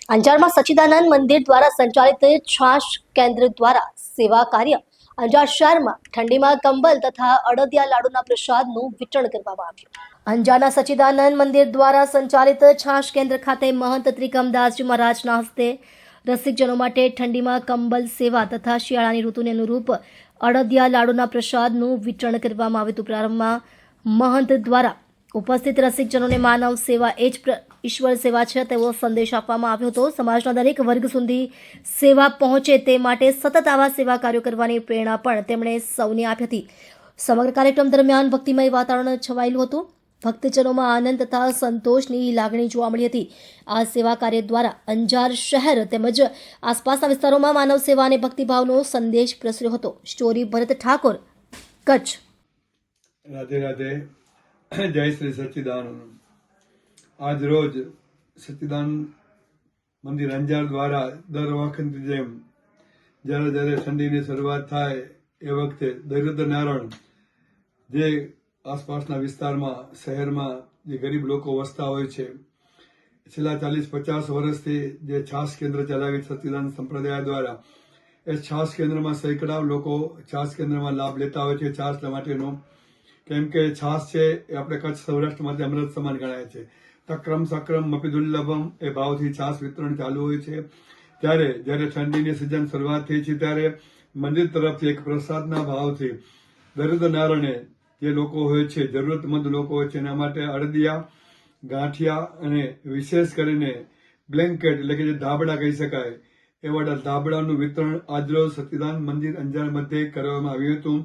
અંજારમાં સચ્ચિદાનંદ મંદિર દ્વારા સંચાલિત છાશ કેન્દ્ર દ્વારા સેવા કાર્ય અંજાર શહેરમાં ઠંડીમાં કંબલ તથા અડદિયા લાડુના પ્રસાદનું વિતરણ કરવામાં આવ્યું। અંજારના સચ્ચિદાનંદ મંદિર દ્વારા સંચાલિત છાશ કેન્દ્ર ખાતે મહંત ત્રિકમદાસજી મહારાજના હસ્તે રસિકજનો માટે ઠંડીમાં કંબલ સેવા તથા શિયાળાની ઋતુને અનુરૂપ અડદિયા લાડુના પ્રસાદનું વિતરણ કરવામાં આવ્યું હતું। પ્રારંભમાં મહંત દ્વારા ઉપસ્થિત રસિકજનોને માનવ સેવા એ જ ઈશ્વર સેવા છે તેવો સંદેશ આપવામાં આવ્યો હતો। સમાજના દરેક વર્ગ સુધી સેવા પહોંચે તે માટે સતત આવા સેવા કાર્યો કરવાની પ્રેરણા પણ તેમણે સૌને આપી હતી। સમગ્ર કાર્યક્રમ દરમિયાન ભક્તિમય વાતાવરણ છવાયેલું હતું। ભક્તજનોમાં આનંદ તથા સંતોષની લાગણી જોવા મળી હતી। આ સેવા કાર્ય દ્વારા અંજાર શહેર તેમજ આસપાસના વિસ્તારોમાં માનવ સેવા અને ભક્તિભાવનો સંદેશ પ્રસર્યો હતો। સ્ટોરી ભરત ઠાકોર, કચ્છ। રાધે રાધે। જય શ્રી સચ્ચિદાનંદ। આજ રોજ સચ્ચિદાનંદ મંદિર અંજાર દ્વારા દર વખતની જેમ જ્યારે ઠંડીની શરૂઆત થાય એ વખતે દરિદ્ર નારાયણ જે આસપાસના વિસ્તારમાં શહેરમાં જે ગરીબ લોકો વસતા હોય છે, છેલ્લા 40-50 વર્ષથી જે છાશ કેન્દ્ર ચલાવી સચ્ચિદાનંદ સંપ્રદાય દ્વારા એ છાશ કેન્દ્રમાં સેંકડાઓ લોકો છાશ કેન્દ્રમાં લાભ લેતા હોય છે છાશ માટેનો। કેમ કે છાશ છે એ આપણે કચ્છ સૌરાષ્ટ્રમાંથી અમૃત સમાન ગણાય છે। તક્રમ સક્રમ મપિદુલ્લભમ એ ભાવથી છાશ વિતરણ ચાલુ હોય છે। ત્યારે જ્યારે ઠંડીની સિઝન શરૂઆત થઈ છે ત્યારે મંદિર તરફથી એક પ્રસાદના ભાવથી દરિદ્ર નારાયણે જે લોકો હોય છે, જરૂરતમંદ લોકો હોય છે, એના માટે અડદિયા, ગાંઠિયા અને વિશેષ કરીને બ્લેન્કેટ એટલે કે જે ધાબળા કહી શકાય એવા ધાબળાનું વિતરણ આજરોજ સચ્ચિદાનંદ મંદિર અંજાર મધ્યે કરવામાં આવ્યું હતું।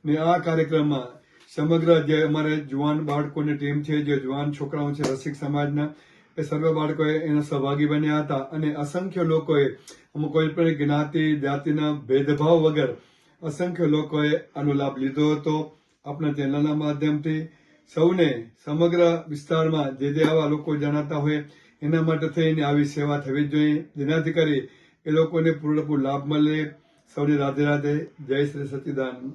ને આ કાર્યક્રમમાં સમગ્ર જે અમારે જુવાન બાળકોની ટીમ છે, જે જુવાન છોકરાઓ છે રસિક સમાજના, એ સર્વ બાળકોએ એના સહભાગી બન્યા હતા અને અસંખ્ય લોકોએ કોઈ પણ જ્ઞાતિ જાતિના ભેદભાવ વગર અસંખ્ય લોકોએ આનો લાભ લીધો હતો। આપણા ચેનલના માધ્યમથી સૌને સમગ્ર વિસ્તારમાં જે આવા લોકો જણાતા હોય એના માટે થઈને આવી સેવા થવી જોઈએ, જેનાથી કરી એ લોકોને પૂરેપૂરો લાભ મળે। સૌને રાધે રાધે। જય શ્રી સચ્ચિદાનંદ।